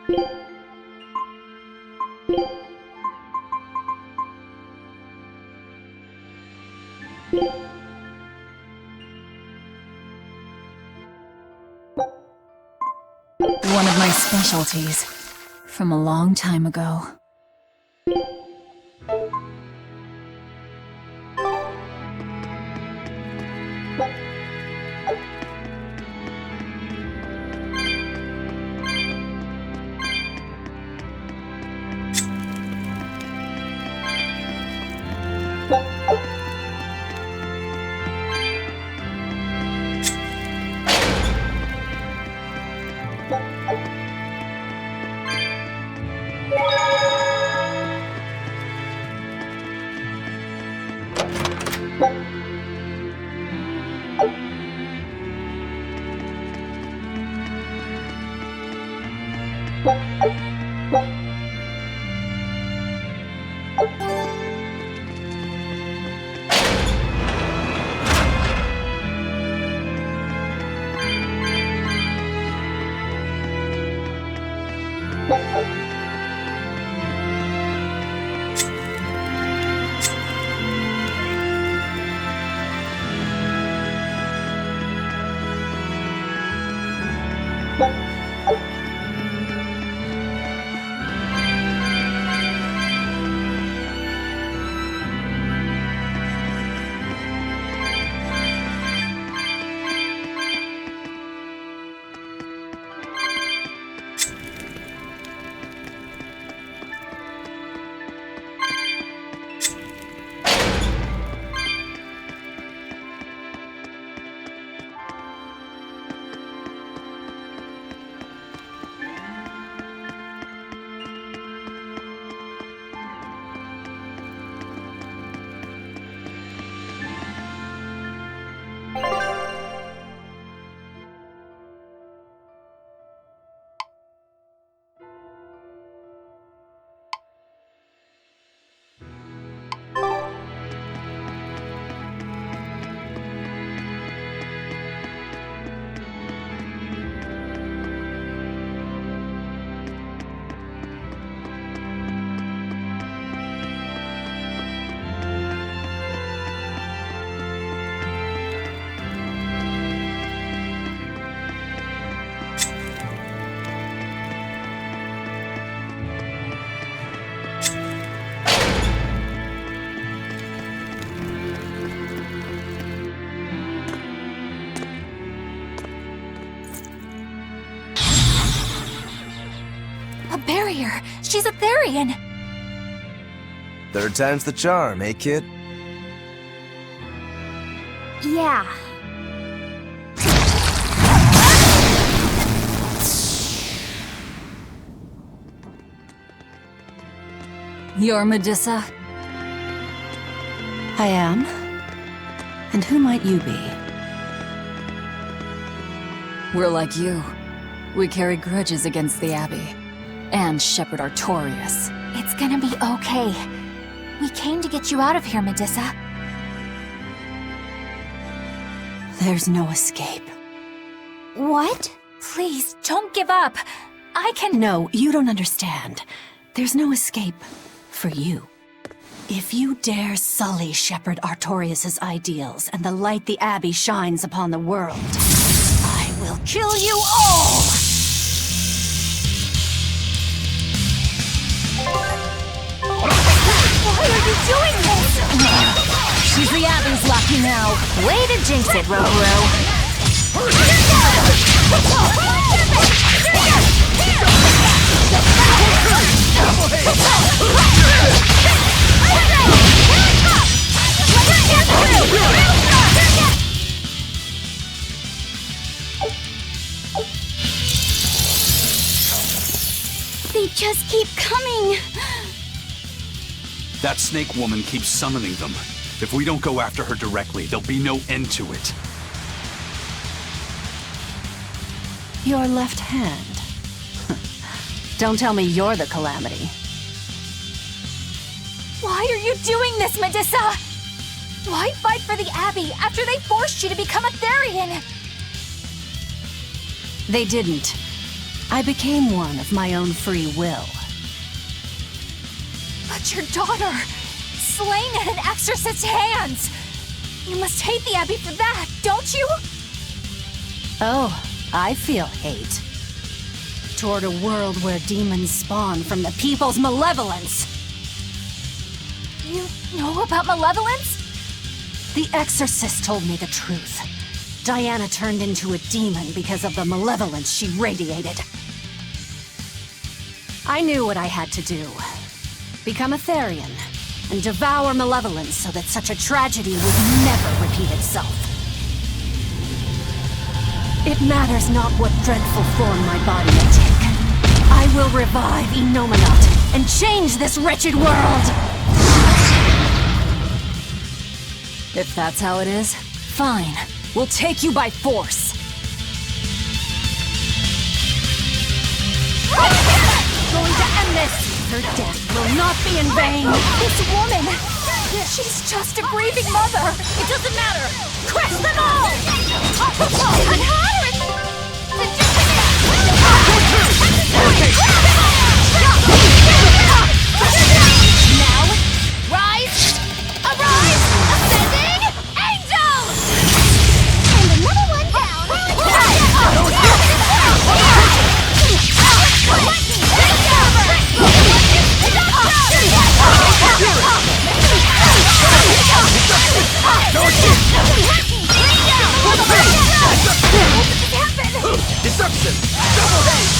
One of my specialties, from a long time ago. Barrier! She's a Therian! Third time's the charm, eh, kid? Yeah. You're Medusa? I am. And who might you be? We're like you. We carry grudges against the Abbey. And Shepherd Artorias. It's gonna be okay. We came to get you out of here, Medusa. There's no escape. What? Please, don't give up. I can— No, you don't understand. There's no escape for you. If you dare sully Shepherd Artorias' ideals and the light the Abbey shines upon the world, I will kill you all! Why are you doing this? She's the Abbey's lucky now. Way to jinx it, Rokuro. They just keep coming. That snake woman keeps summoning them. If we don't go after her directly, there'll be no end to it. Your left hand. Don't tell me you're the Calamity. Why are you doing this, Medusa? Why fight for the Abbey after they forced you to become a Therian? They didn't. I became one of my own free will. But your daughter, slain at an exorcist's hands! You must hate the Abbey for that, don't you? Oh, I feel hate. Toward a world where demons spawn from the people's malevolence. You know about malevolence? The exorcist told me the truth. Diana turned into a demon because of the malevolence she radiated. I knew what I had to do. Become a Therian, and devour malevolence so that such a tragedy would never repeat itself. It matters not what dreadful form my body may take. I will revive Enominat and change this wretched world! If that's how it is, fine. We'll take you by force. Going to end this! Her death will not be in vain! This woman! She's just a grieving mother! It doesn't matter! Crush them all! Now, rise! Arise! Ascending! Angel! And another one Deduction! Double haste!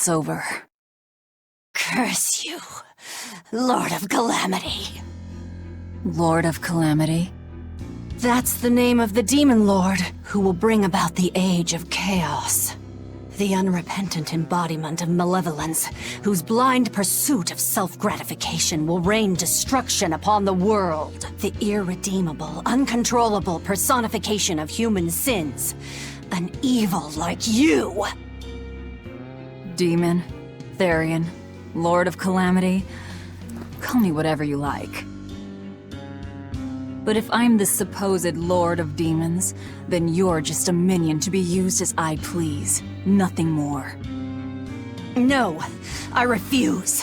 it's over. Curse you, Lord of Calamity. Lord of Calamity? That's the name of the Demon Lord who will bring about the Age of Chaos. The unrepentant embodiment of malevolence, whose blind pursuit of self-gratification will rain destruction upon the world. The irredeemable, uncontrollable personification of human sins. An evil like you! Demon, Therian, Lord of Calamity. Call me whatever you like. But if I'm the supposed Lord of Demons, then you're just a minion to be used as I please. Nothing more. No, I refuse.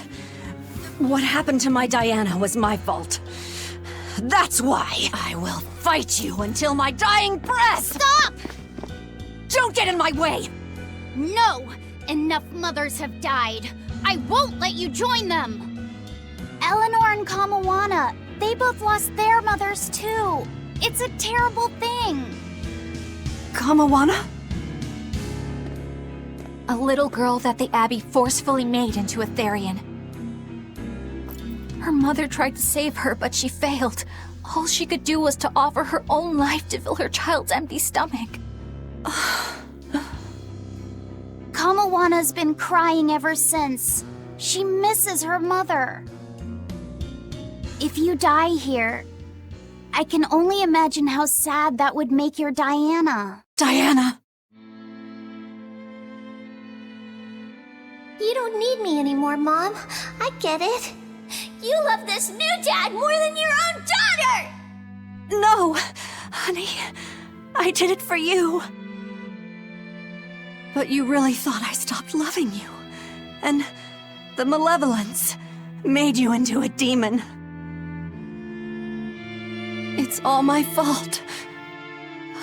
What happened to my Diana was my fault. That's why I will fight you until my dying breath! Stop! Don't get in my way! No! Enough mothers have died. I won't let you join them! Eleanor and Kamawana, they both lost their mothers too. It's a terrible thing. Kamawana? A little girl that the Abbey forcefully made into a Therian. Her mother tried to save her, but she failed. All she could do was to offer her own life to fill her child's empty stomach. Kamawana's been crying ever since. She misses her mother. If you die here, I can only imagine how sad that would make your Diana. Diana! You don't need me anymore, Mom. I get it. You love this new dad more than your own daughter! No! Honey, I did it for you. But you really thought I stopped loving you. And the malevolence made you into a demon. It's all my fault.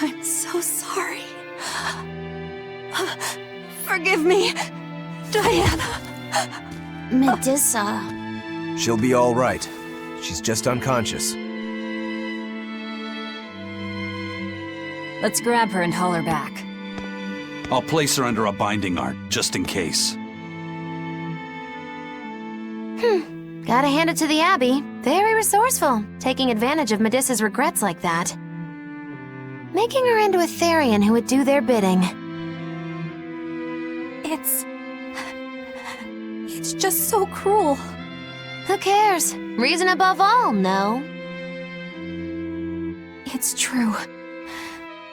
I'm so sorry. Forgive me, Diana. Medissa. She'll be all right. She's just unconscious. Let's grab her and haul her back. I'll place her under a binding art, just in case. Gotta hand it to the Abbey. Very resourceful, taking advantage of Medissa's regrets like that. Making her into a Therian who would do their bidding. It's just so cruel. Who cares? Reason above all, no? It's true.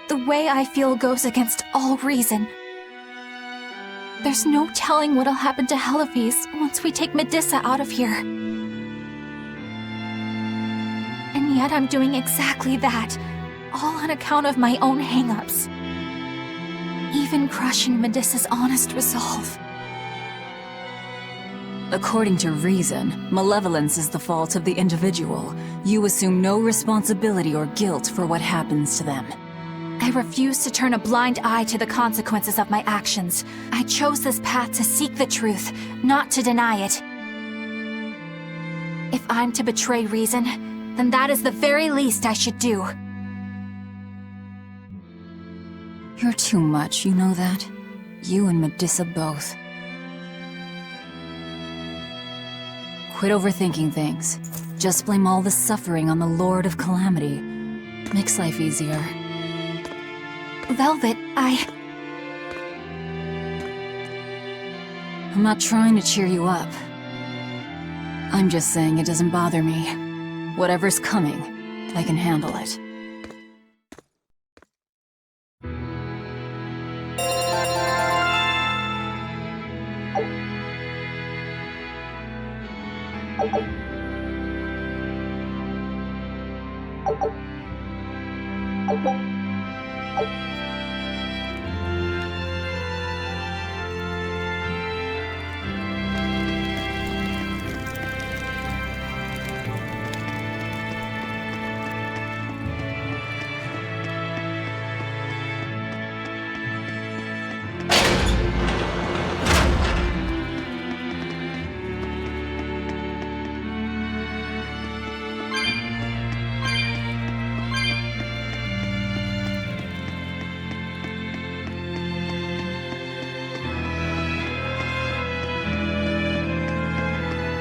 The way I feel goes against all reason. There's no telling what'll happen to Heliphys once we take Medissa out of here. And yet I'm doing exactly that, all on account of my own hang-ups. Even crushing Medissa's honest resolve. According to reason, malevolence is the fault of the individual. You assume no responsibility or guilt for what happens to them. I refuse to turn a blind eye to the consequences of my actions. I chose this path to seek the truth, not to deny it. If I'm to betray reason, then that is the very least I should do. You're too much, you know that? You and Medissa both. Quit overthinking things. Just blame all the suffering on the Lord of Calamity. Makes life easier. Velvet, I'm not trying to cheer you up. I'm just saying it doesn't bother me. Whatever's coming, I can handle it.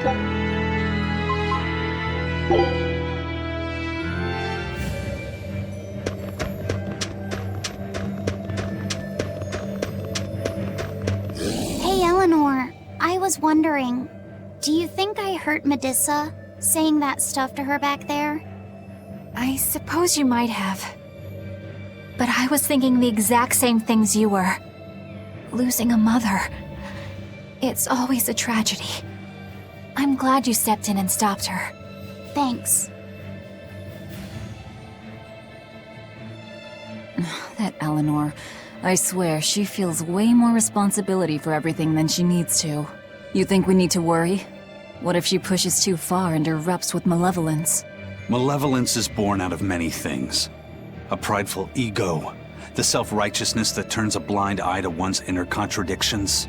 Hey, Eleanor. I was wondering, do you think I hurt Medusa, saying that stuff to her back there? I suppose you might have. But I was thinking the exact same things you were. Losing a mother. It's always a tragedy. I'm glad you stepped in and stopped her. Thanks. That Eleanor. I swear, she feels way more responsibility for everything than she needs to. You think we need to worry? What if she pushes too far and erupts with malevolence? Malevolence is born out of many things. A prideful ego, the self-righteousness that turns a blind eye to one's inner contradictions.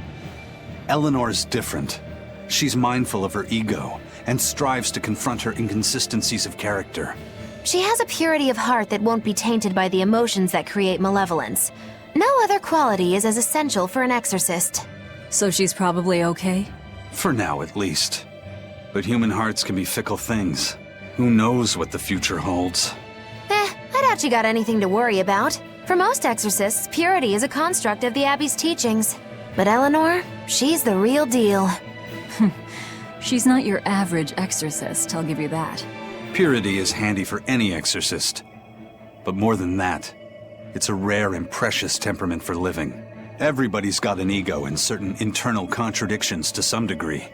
Eleanor's different. She's mindful of her ego and strives to confront her inconsistencies of character. She has a purity of heart that won't be tainted by the emotions that create malevolence. No other quality is as essential for an exorcist. So she's probably okay? For now, at least. But human hearts can be fickle things. Who knows what the future holds? I doubt you got anything to worry about. For most exorcists, purity is a construct of the Abbey's teachings. But Eleanor, she's the real deal. She's not your average exorcist, I'll give you that. Purity is handy for any exorcist. But more than that, it's a rare and precious temperament for living. Everybody's got an ego and certain internal contradictions to some degree.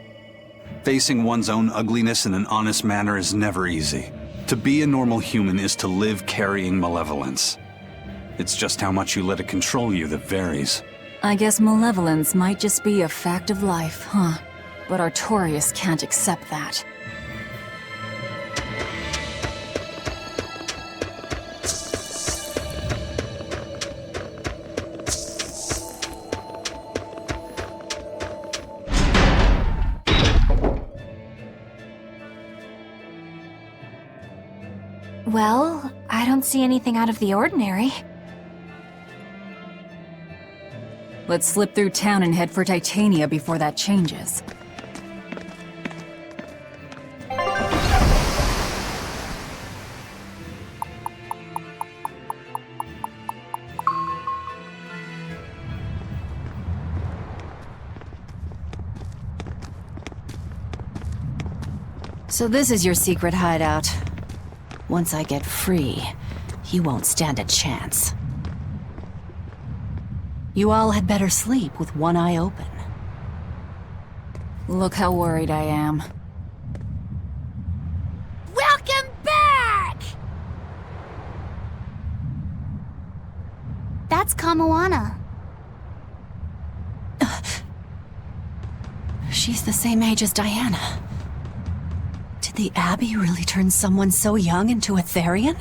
Facing one's own ugliness in an honest manner is never easy. To be a normal human is to live carrying malevolence. It's just how much you let it control you that varies. I guess malevolence might just be a fact of life, huh? But Artorias can't accept that. Well, I don't see anything out of the ordinary. Let's slip through town and head for Titania before that changes. So this is your secret hideout. Once I get free, you won't stand a chance. You all had better sleep with one eye open. Look how worried I am. Welcome back! That's Kamoana. She's the same age as Diana. Did the Abbey really turn someone so young into a Therian?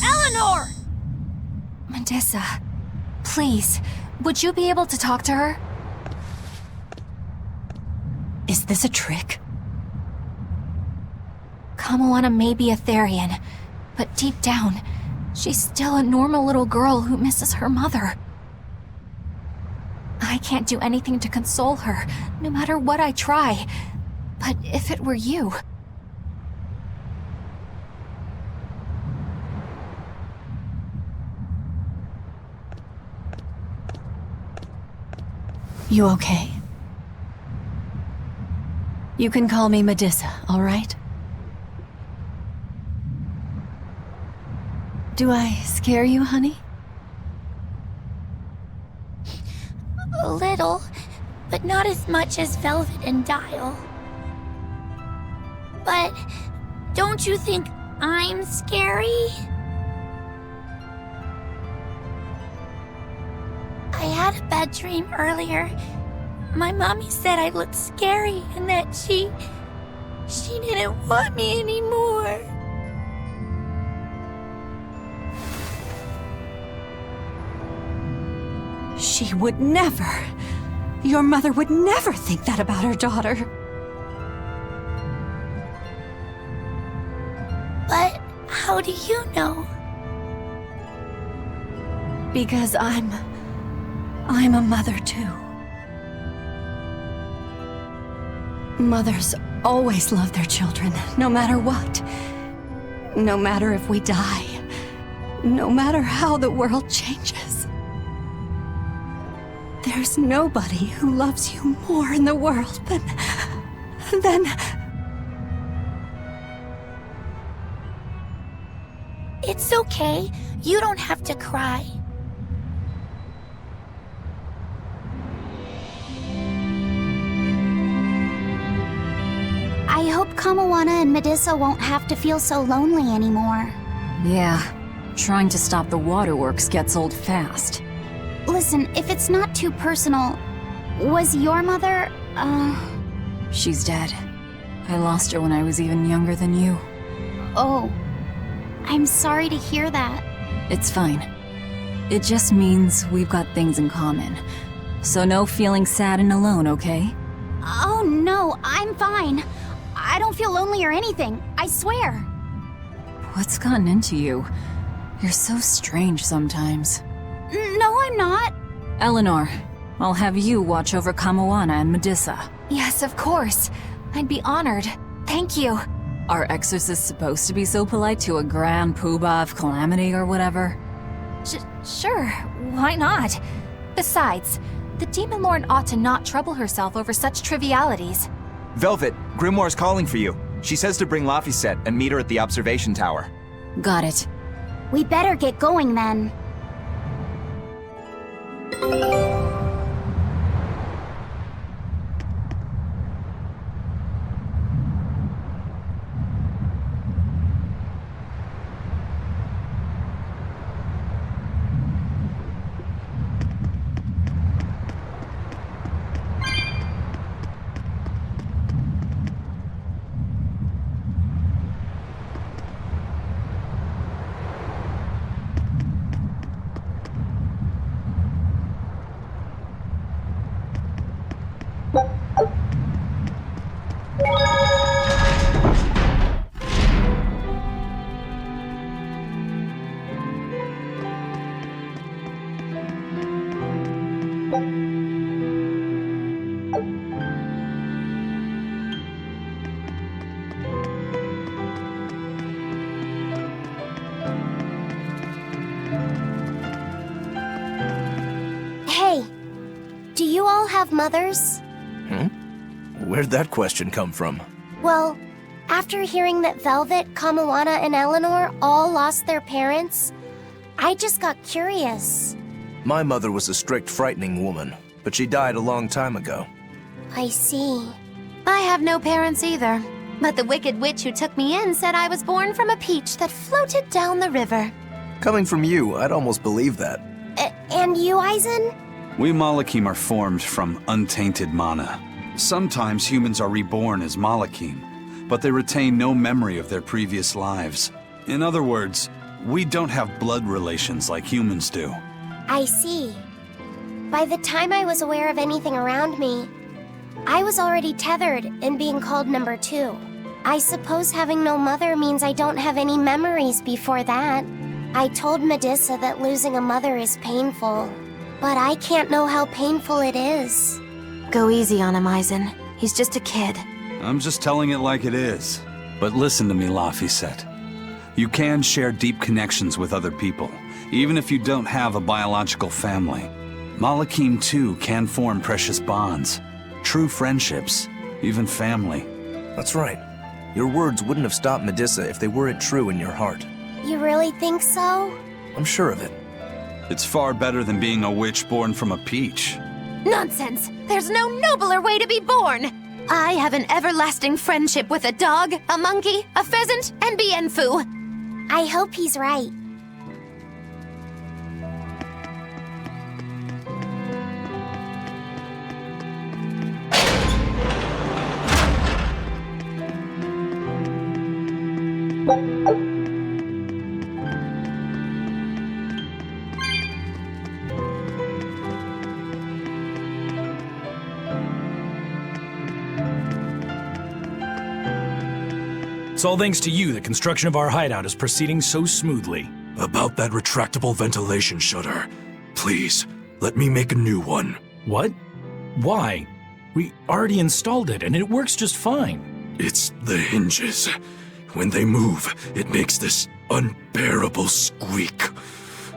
Eleanor! Medusa, please, would you be able to talk to her? Is this a trick? Kamoana may be a Therian, but deep down, she's still a normal little girl who misses her mother. I can't do anything to console her, no matter what I try. But if it were you... You okay? You can call me Medusa, all right? Do I scare you, honey? A little, but not as much as Velvet and Dial. But don't you think I'm scary? I had a bad dream earlier. My mommy said I looked scary and that she didn't want me anymore. She would never. Your mother would never think that about her daughter. But how do you know? Because I'm a mother too. Mothers always love their children, no matter what. No matter if we die. No matter how the world changes. There's nobody who loves you more in the world than... It's okay. You don't have to cry. I hope Kamawana and Medissa won't have to feel so lonely anymore. Yeah, trying to stop the waterworks gets old fast. Listen, if it's not too personal, was your mother, She's dead. I lost her when I was even younger than you. Oh, I'm sorry to hear that. It's fine. It just means we've got things in common. So no feeling sad and alone, okay? Oh no, I'm fine. I don't feel lonely or anything, I swear. What's gotten into you? You're so strange sometimes. No, I'm not. Eleanor, I'll have you watch over Kamawana and Medissa. Yes, of course. I'd be honored. Thank you. Are exorcists supposed to be so polite to a grand poobah of calamity or whatever? Sure, why not? Besides, the Demon Lord ought to not trouble herself over such trivialities. Velvet, Grimoire's calling for you. She says to bring Laphicet and meet her at the observation tower. Got it. We better get going then. Hey, do you all have mothers? Where'd that question come from? Well, after hearing that Velvet, Kamawana, and Eleanor all lost their parents, I just got curious. My mother was a strict, frightening woman, but she died a long time ago. I see. I have no parents either. But the wicked witch who took me in said I was born from a peach that floated down the river. Coming from you, I'd almost believe that. And you, Eisen? We Malakim are formed from untainted mana. Sometimes humans are reborn as Malakim, but they retain no memory of their previous lives. In other words, we don't have blood relations like humans do. I see. By the time I was aware of anything around me, I was already tethered and being called number 2. I suppose having no mother means I don't have any memories before that. I told Medissa that losing a mother is painful, but I can't know how painful it is. Go easy on him, Eisen. He's just a kid. I'm just telling it like it is. But listen to me, Laphicet. You can share deep connections with other people, even if you don't have a biological family. Malakim, too, can form precious bonds. True friendships, even family. That's right. Your words wouldn't have stopped Medissa if they weren't true in your heart. You really think so? I'm sure of it. It's far better than being a witch born from a peach. Nonsense! There's no nobler way to be born! I have an everlasting friendship with a dog, a monkey, a pheasant, and Bienfu. I hope he's right. It's all thanks to you the construction of our hideout is proceeding so smoothly. About that retractable ventilation shutter. Please, let me make a new one. What? Why? We already installed it, and it works just fine. It's the hinges. When they move, it makes this unbearable squeak.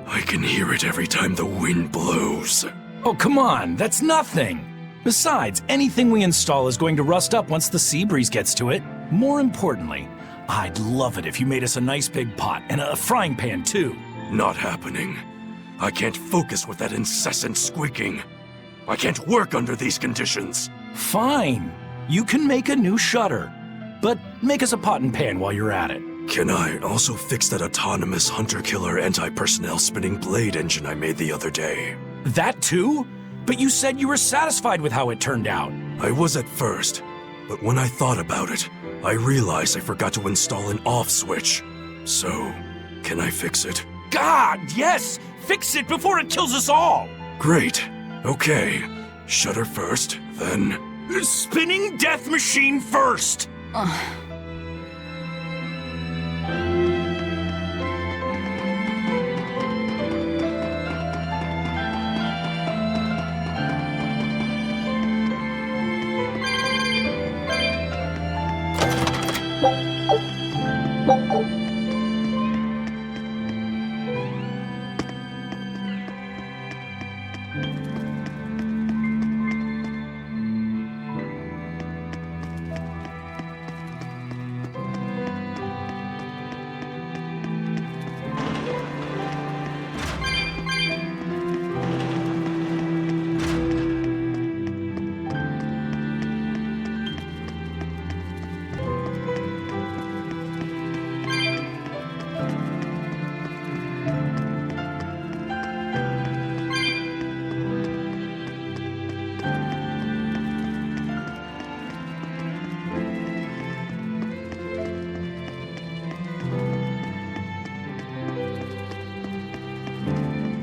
I can hear it every time the wind blows. Oh, come on, that's nothing. Besides, anything we install is going to rust up once the sea breeze gets to it. More importantly, I'd love it if you made us a nice big pot and a frying pan, too. Not happening. I can't focus with that incessant squeaking. I can't work under these conditions. Fine. You can make a new shutter. But make us a pot and pan while you're at it. Can I also fix that autonomous hunter-killer anti-personnel spinning blade engine I made the other day? That too? But you said you were satisfied with how it turned out. I was at first, but when I thought about it, I realized I forgot to install an off switch. So, can I fix it? God, yes! Fix it before it kills us all! Great. Okay. Shutter first, then... Spinning death machine first!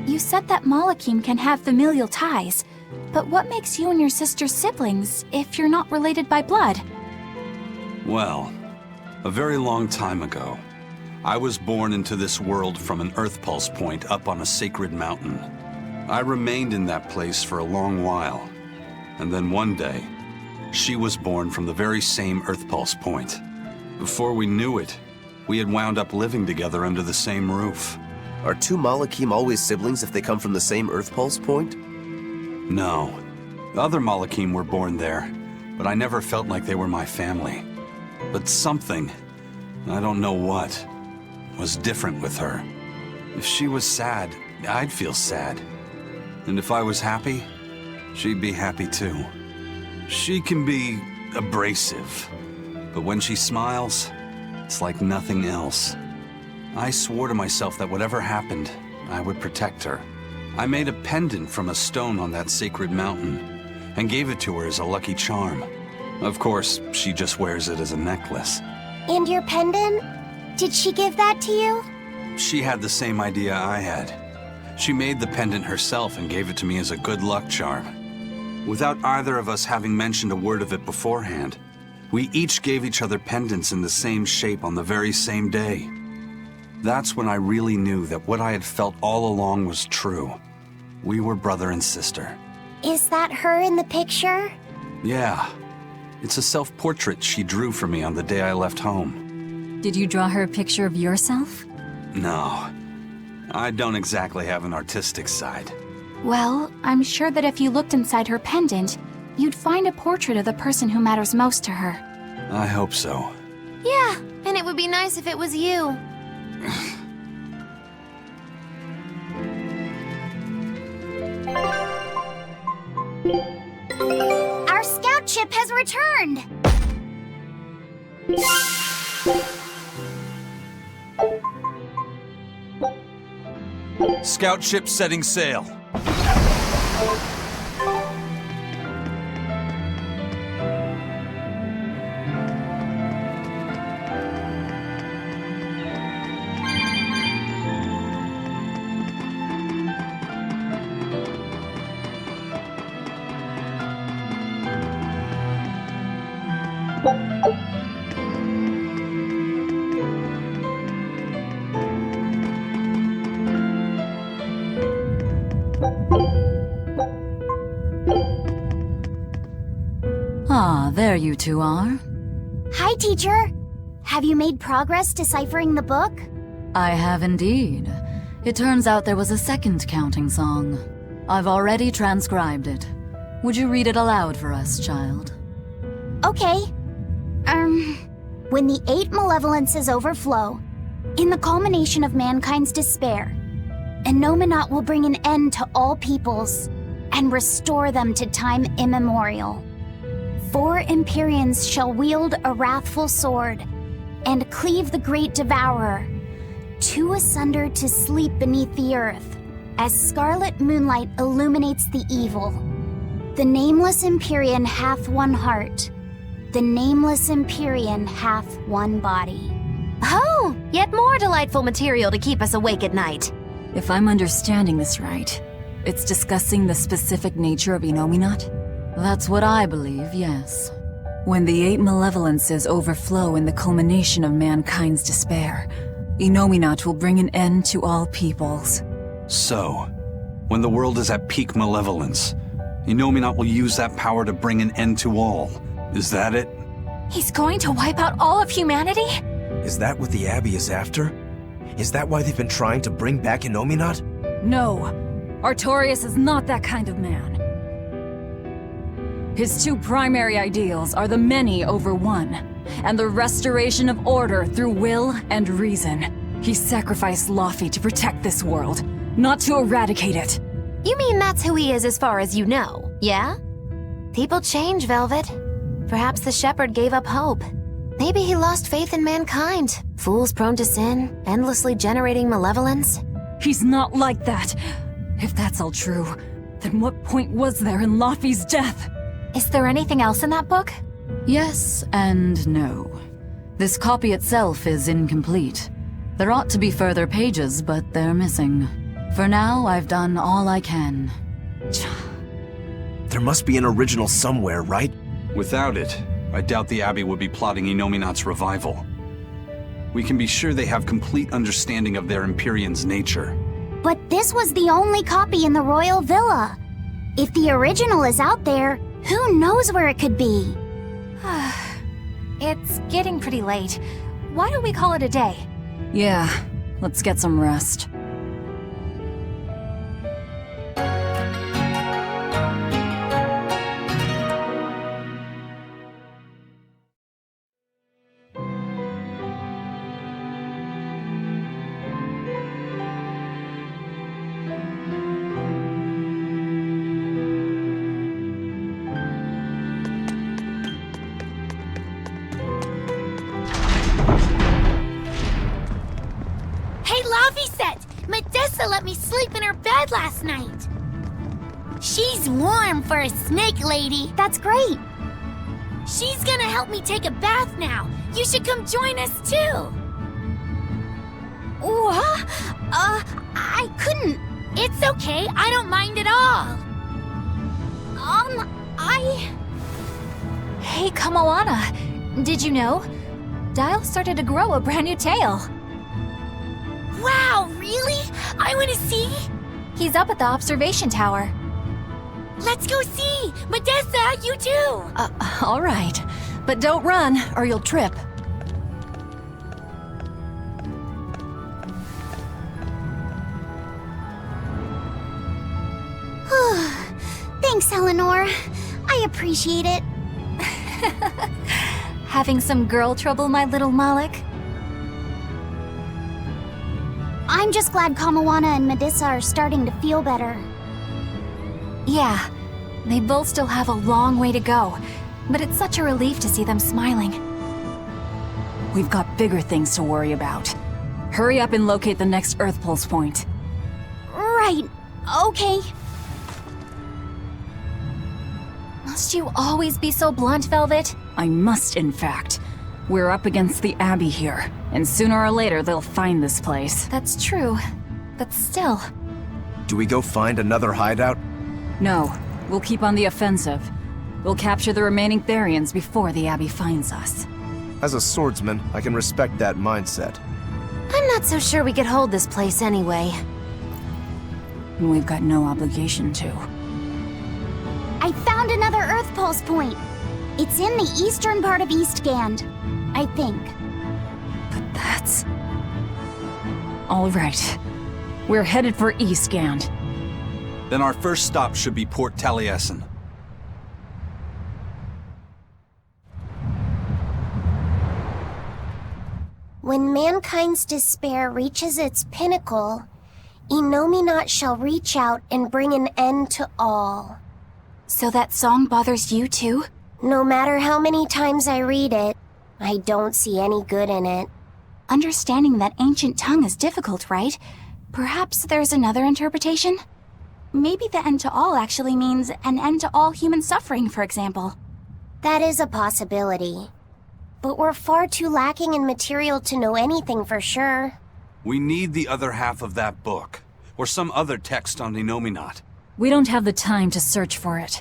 You said that Malakim can have familial ties, but what makes you and your sister siblings if you're not related by blood? Well, a very long time ago, I was born into this world from an Earth Pulse point up on a sacred mountain. I remained in that place for a long while, and then one day, she was born from the very same Earth Pulse point. Before we knew it, we had wound up living together under the same roof. Are two Malakim always siblings if they come from the same Earth Pulse point? No. Other Malakim were born there, but I never felt like they were my family. But something, I don't know what, was different with her. If she was sad, I'd feel sad. And if I was happy, she'd be happy too. She can be abrasive, but when she smiles, it's like nothing else. I swore to myself that whatever happened, I would protect her. I made a pendant from a stone on that sacred mountain and gave it to her as a lucky charm. Of course, she just wears it as a necklace. And your pendant? Did she give that to you? She had the same idea I had. She made the pendant herself and gave it to me as a good luck charm. Without either of us having mentioned a word of it beforehand, we each gave each other pendants in the same shape on the very same day. That's when I really knew that what I had felt all along was true. We were brother and sister. Is that her in the picture? Yeah. It's a self-portrait she drew for me on the day I left home. Did you draw her a picture of yourself? No. I don't exactly have an artistic side. Well, I'm sure that if you looked inside her pendant, you'd find a portrait of the person who matters most to her. I hope so. Yeah, and it would be nice if it was you. Our scout ship has returned! Scout ship setting sail. There you two are. Hi, teacher. Have you made progress deciphering the book? I have indeed. It turns out there was a second counting song. I've already transcribed it. Would you read it aloud for us, child? Okay. When the 8 malevolences overflow, in the culmination of mankind's despair, Innominat will bring an end to all peoples and restore them to time immemorial. 4 Empyreans shall wield a wrathful sword and cleave the great devourer, 2 asunder to sleep beneath the earth, as scarlet moonlight illuminates the evil. The nameless Empyrean hath one heart. The nameless Empyrean hath one body. Oh, yet more delightful material to keep us awake at night. If I'm understanding this right, it's discussing the specific nature of Innominat? That's what I believe, yes. When the 8 malevolences overflow in the culmination of mankind's despair, Innominat will bring an end to all peoples. So, when the world is at peak malevolence, Innominat will use that power to bring an end to all. Is that it? He's going to wipe out all of humanity? Is that what the Abbey is after? Is that why they've been trying to bring back Innominat? No, Artorias is not that kind of man. His 2 primary ideals are the many over one, and the restoration of order through will and reason. He sacrificed Laufey to protect this world, not to eradicate it. You mean that's who he is as far as you know, yeah? People change, Velvet. Perhaps the shepherd gave up hope. Maybe he lost faith in mankind. Fools prone to sin, endlessly generating malevolence. He's not like that. If that's all true, then what point was there in Laufey's death? Is there anything else in that book? Yes and no. This copy itself is incomplete. There ought to be further pages, but they're missing. For now, I've done all I can. There must be an original somewhere, right? Without it, I doubt the Abbey would be plotting Innominat's revival. We can be sure they have complete understanding of their Empyrean's nature. But this was the only copy in the royal villa. If the original is out there, who knows where it could be? It's getting pretty late. Why don't we call it a day? Yeah, let's get some rest. Let me sleep in her bed last night. She's warm for a snake lady. That's great. She's gonna help me take a bath now. You should come join us too. What? I couldn't. It's okay. I don't mind at all. Hey, Kamoana. Did you know? Dial started to grow a brand new tail. Wow, really? I want to see. He's up at the observation tower. Let's go see. Medessa, you too. All right. But don't run, or you'll trip. Thanks, Eleanor. I appreciate it. Having some girl trouble, my little Malik? I'm just glad Kamoana and Medissa are starting to feel better. Yeah, they both still have a long way to go, but it's such a relief to see them smiling. We've got bigger things to worry about. Hurry up and locate the next Earth Pulse point. Right, okay. Must you always be so blunt, Velvet? I must, in fact. We're up against the Abbey here, and sooner or later they'll find this place. That's true, but still. Do we go find another hideout? No, we'll keep on the offensive. We'll capture the remaining Therians before the Abbey finds us. As a swordsman, I can respect that mindset. I'm not so sure we could hold this place anyway. And we've got no obligation to. I found another Earth Pulse point. It's in the eastern part of Eastgand, I think. But that's... All right. We're headed for Eastgand. Then our first stop should be Port Taliesin. When mankind's despair reaches its pinnacle, Innominat shall reach out and bring an end to all. So that song bothers you too? No matter how many times I read it, I don't see any good in it. Understanding that ancient tongue is difficult, right? Perhaps there's another interpretation? Maybe the end to all actually means an end to all human suffering, for example. That is a possibility. But we're far too lacking in material to know anything for sure. We need the other half of that book, or some other text on Innominat. We don't have the time to search for it.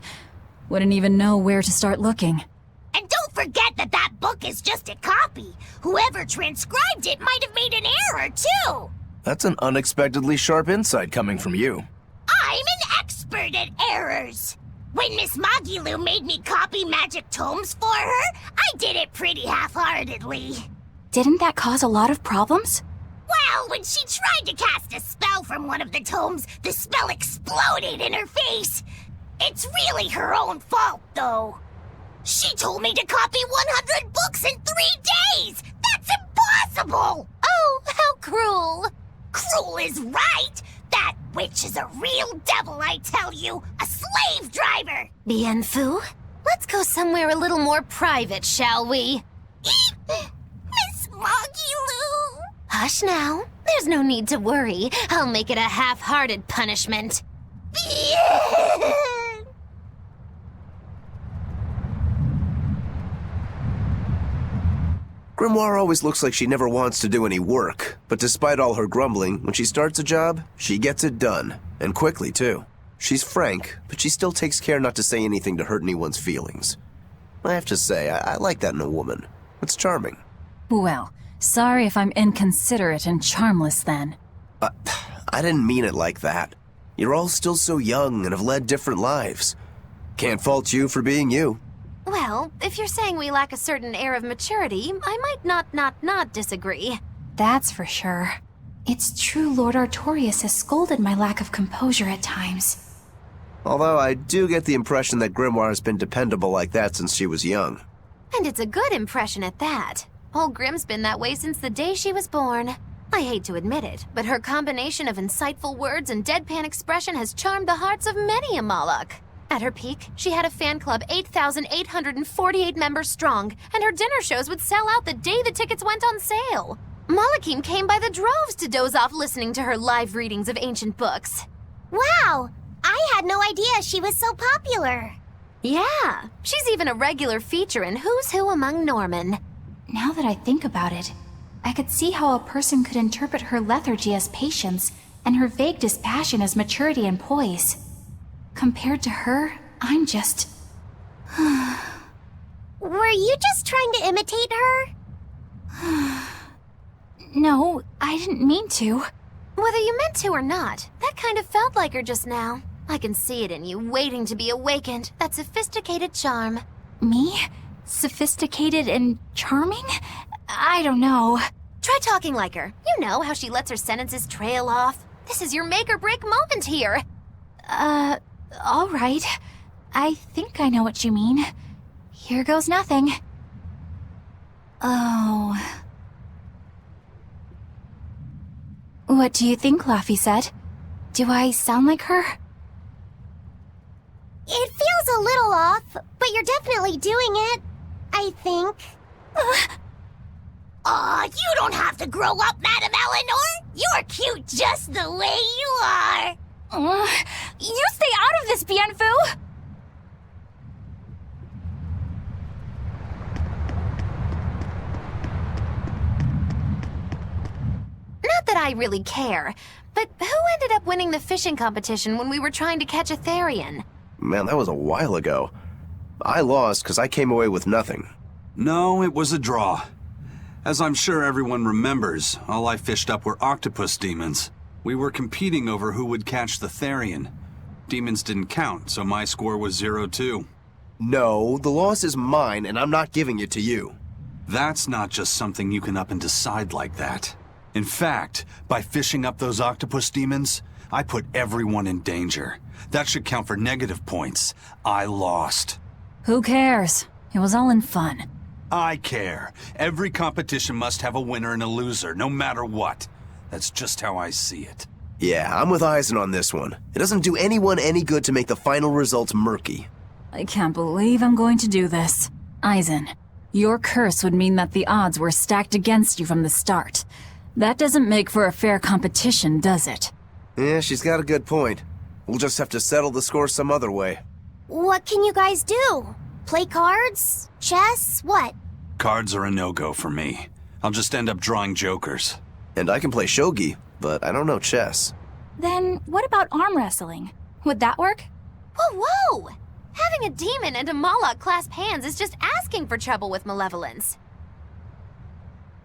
Wouldn't even know where to start looking. And don't forget that that book is just a copy. Whoever transcribed it might have made an error, too. That's an unexpectedly sharp insight coming from you. I'm an expert at errors. When Miss Magilu made me copy magic tomes for her, I did it pretty half-heartedly. Didn't that cause a lot of problems? Well, when she tried to cast a spell from one of the tomes, the spell exploded in her face. It's really her own fault, though. She told me to copy 100 books in 3 days! That's impossible! Oh, how cruel! Cruel is right! That witch is a real devil, I tell you! A slave driver! Bien Phu, let's go somewhere a little more private, shall we? Miss Magilu! Hush now. There's no need to worry. I'll make it a half-hearted punishment. Grimoire always looks like she never wants to do any work, but despite all her grumbling, when she starts a job, she gets it done. And quickly, too. She's frank, but she still takes care not to say anything to hurt anyone's feelings. I have to say, I like that in a woman. It's charming. Well, sorry if I'm inconsiderate and charmless then. I didn't mean it like that. You're all still so young and have led different lives. Can't fault you for being you. Well, if you're saying we lack a certain air of maturity, I might not disagree. That's for sure. It's true Lord Artorius has scolded my lack of composure at times. Although I do get the impression that Grimoire has been dependable like that since she was young. And it's a good impression at that. Old Grim's been that way since the day she was born. I hate to admit it, but her combination of insightful words and deadpan expression has charmed the hearts of many a Moloch. At her peak, she had a fan club 8,848 members strong, and her dinner shows would sell out the day the tickets went on sale. Molochim came by the droves to doze off listening to her live readings of ancient books. Wow! I had no idea she was so popular. Yeah, she's even a regular feature in Who's Who Among Norman. Now that I think about it, I could see how a person could interpret her lethargy as patience and her vague dispassion as maturity and poise. Compared to her, I'm just... Were you just trying to imitate her? No, I didn't mean to. Whether you meant to or not, that kind of felt like her just now. I can see it in you, waiting to be awakened, that sophisticated charm. Me? Sophisticated and charming? I don't know. Try talking like her. You know how she lets her sentences trail off. This is your make or break moment here. All right. I think I know what you mean. Here goes nothing. Oh. What do you think, Laphicet? Do I sound like her? It feels a little off, but you're definitely doing it. I think. Aw, you don't have to grow up, Madam Eleanor. You're cute just the way you are. You stay out of this, Bien Phu! Not that I really care, but who ended up winning the fishing competition when we were trying to catch a Therian? Man, that was a while ago. I lost because I came away with nothing. No, it was a draw. As I'm sure everyone remembers, all I fished up were octopus demons. We were competing over who would catch the Therian. Demons didn't count, so my score was 0-2. No, the loss is mine, and I'm not giving it to you. That's not just something you can up and decide like that. In fact, by fishing up those octopus demons, I put everyone in danger. That should count for negative points. I lost. Who cares? It was all in fun. I care. Every competition must have a winner and a loser, no matter what. That's just how I see it. Yeah, I'm with Eisen on this one. It doesn't do anyone any good to make the final results murky. I can't believe I'm going to do this. Eisen, your curse would mean that the odds were stacked against you from the start. That doesn't make for a fair competition, does it? Yeah, she's got a good point. We'll just have to settle the score some other way. What can you guys do? Play cards? Chess? What? Cards are a no-go for me. I'll just end up drawing jokers. And I can play shogi, but I don't know chess. Then what about arm wrestling? Would that work? Whoa, whoa! Having a demon and a Moloch clasp hands is just asking for trouble with malevolence.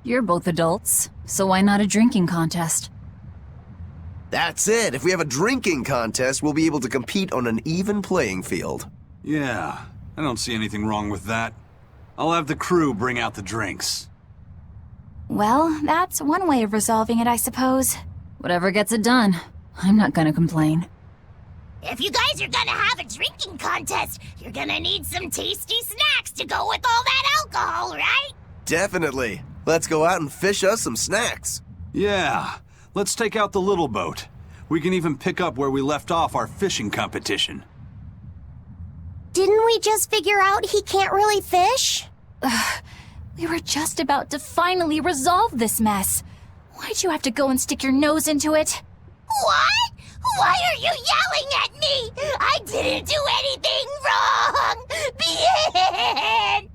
You're both adults, so why not a drinking contest? That's it! If we have a drinking contest, we'll be able to compete on an even playing field. Yeah, I don't see anything wrong with that. I'll have the crew bring out the drinks. Well, that's one way of resolving it, I suppose. Whatever gets it done. I'm not gonna complain. If you guys are gonna have a drinking contest, you're gonna need some tasty snacks to go with all that alcohol, right? Definitely. Let's go out and fish us some snacks. Yeah, let's take out the little boat. We can even pick up where we left off our fishing competition. Didn't we just figure out he can't really fish? We were just about to finally resolve this mess. Why'd you have to go and stick your nose into it? What? Why are you yelling at me? I didn't do anything wrong! The end!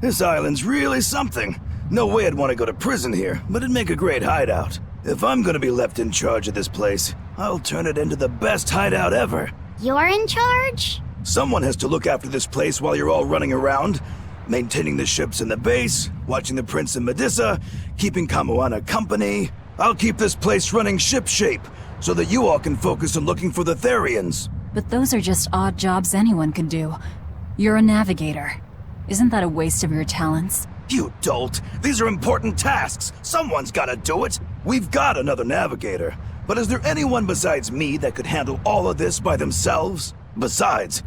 This island's really something. No way I'd want to go to prison here, but it'd make a great hideout. If I'm gonna be left in charge of this place, I'll turn it into the best hideout ever. You're in charge? Someone has to look after this place while you're all running around, maintaining the ships in the base, watching the Prince and Medusa, keeping Kamoana company. I'll keep this place running ship-shape, so that you all can focus on looking for the Therians. But those are just odd jobs anyone could do. You're a navigator. Isn't that a waste of your talents? You dolt! These are important tasks! Someone's gotta do it! We've got another navigator, but is there anyone besides me that could handle all of this by themselves? Besides,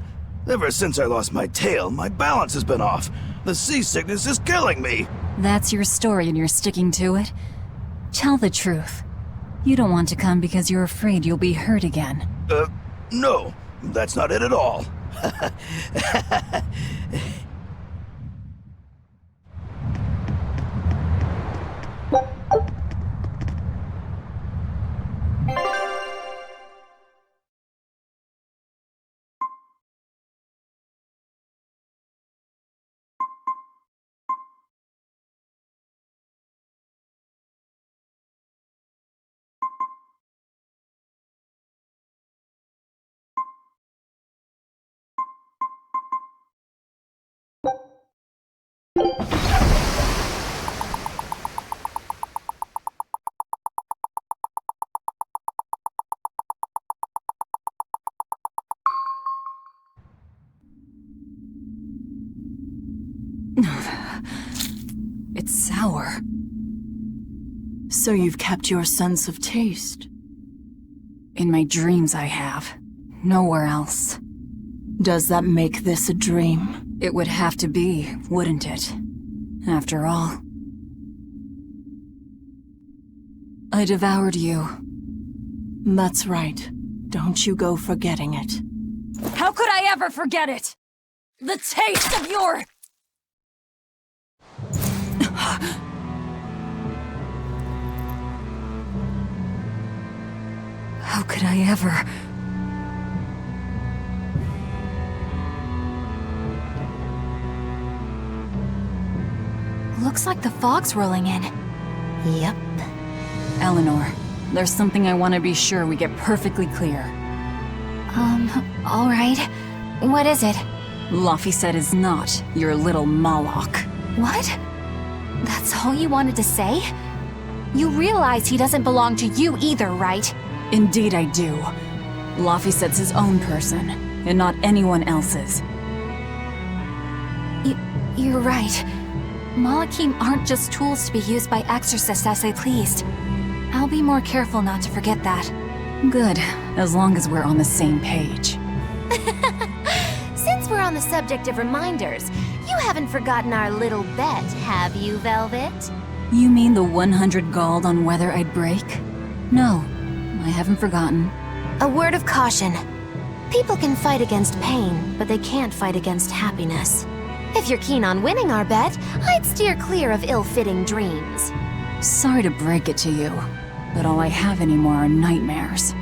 ever since I lost my tail, my balance has been off. The seasickness is killing me! That's your story and you're sticking to it? Tell the truth. You don't want to come because you're afraid you'll be hurt again. No, that's not it at all. It's sour. So you've kept your sense of taste? In my dreams I have. Nowhere else. Does that make this a dream? It would have to be, wouldn't it? After all. I devoured you. That's right. Don't you go forgetting it. How could I ever forget it? The taste of your... How could I ever... Looks like the fog's rolling in. Yep. Eleanor, there's something I want to be sure we get perfectly clear. All right. What is it? Laphicet is not your little Moloch. What? That's all you wanted to say? You realize he doesn't belong to you either, right? Indeed I do. Laphicet's his own person, and not anyone else's. You're right. Malachim aren't just tools to be used by exorcists as they pleased. I'll be more careful not to forget that. Good, as long as we're on the same page. Since we're on the subject of reminders, you haven't forgotten our little bet, have you, Velvet? You mean the 100 gold on whether I'd break? No, I haven't forgotten. A word of caution. People can fight against pain, but they can't fight against happiness. If you're keen on winning our bet, I'd steer clear of ill-fitting dreams. Sorry to break it to you, but all I have anymore are nightmares.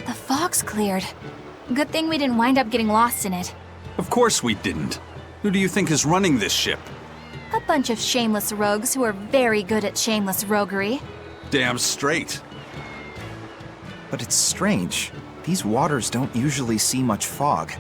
The fog's cleared. Good thing we didn't wind up getting lost in it. Of course we didn't. Who do you think is running this ship? A bunch of shameless rogues who are very good at shameless roguery. Damn straight. But it's strange. These waters don't usually see much fog.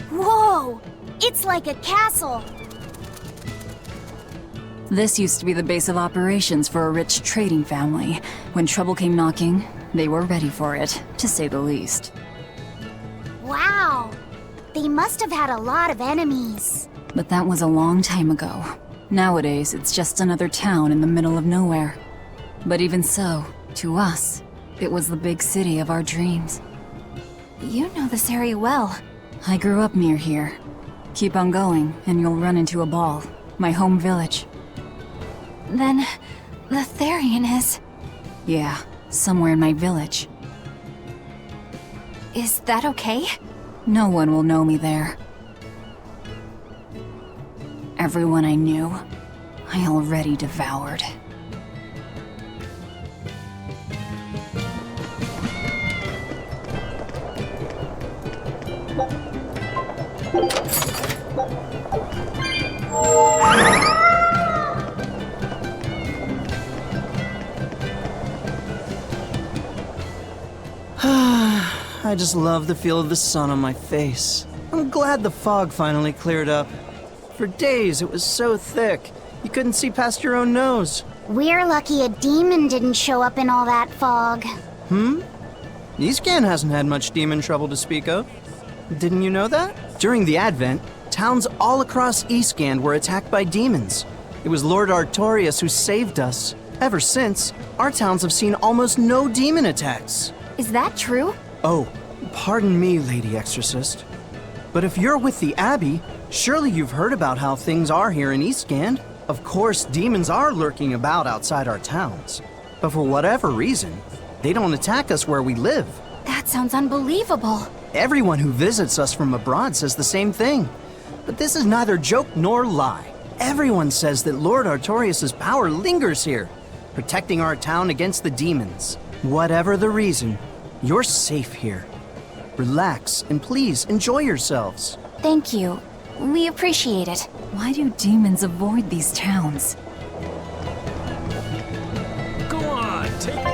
Whoa! It's like a castle. This used to be the base of operations for a rich trading family. When trouble came knocking, they were ready for it, to say the least. Wow! They must have had a lot of enemies. But that was a long time ago. Nowadays, it's just another town in the middle of nowhere. But even so, to us, it was the big city of our dreams. You know this area well. I grew up near here. Keep on going, and you'll run into a ball. My home village. Then, the Therian is... Yeah, somewhere in my village. Is that okay? No one will know me there. Everyone I knew, I already devoured. I just love the feel of the sun on my face. I'm glad the fog finally cleared up. For days it was so thick, you couldn't see past your own nose. We're lucky a demon didn't show up in all that fog. Eastcan hasn't had much demon trouble to speak of. Didn't you know that? During the Advent, towns all across Eastcan were attacked by demons. It was Lord Artorius who saved us. Ever since, our towns have seen almost no demon attacks. Is that true? Oh, pardon me, Lady Exorcist. But if you're with the Abbey, surely you've heard about how things are here in Eastgand. Of course, demons are lurking about outside our towns. But for whatever reason, they don't attack us where we live. That sounds unbelievable. Everyone who visits us from abroad says the same thing. But this is neither joke nor lie. Everyone says that Lord Artorius' power lingers here, protecting our town against the demons. Whatever the reason, you're safe here. Relax and please enjoy yourselves. Thank you. We appreciate it. Why do demons avoid these towns? Go on, take...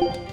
You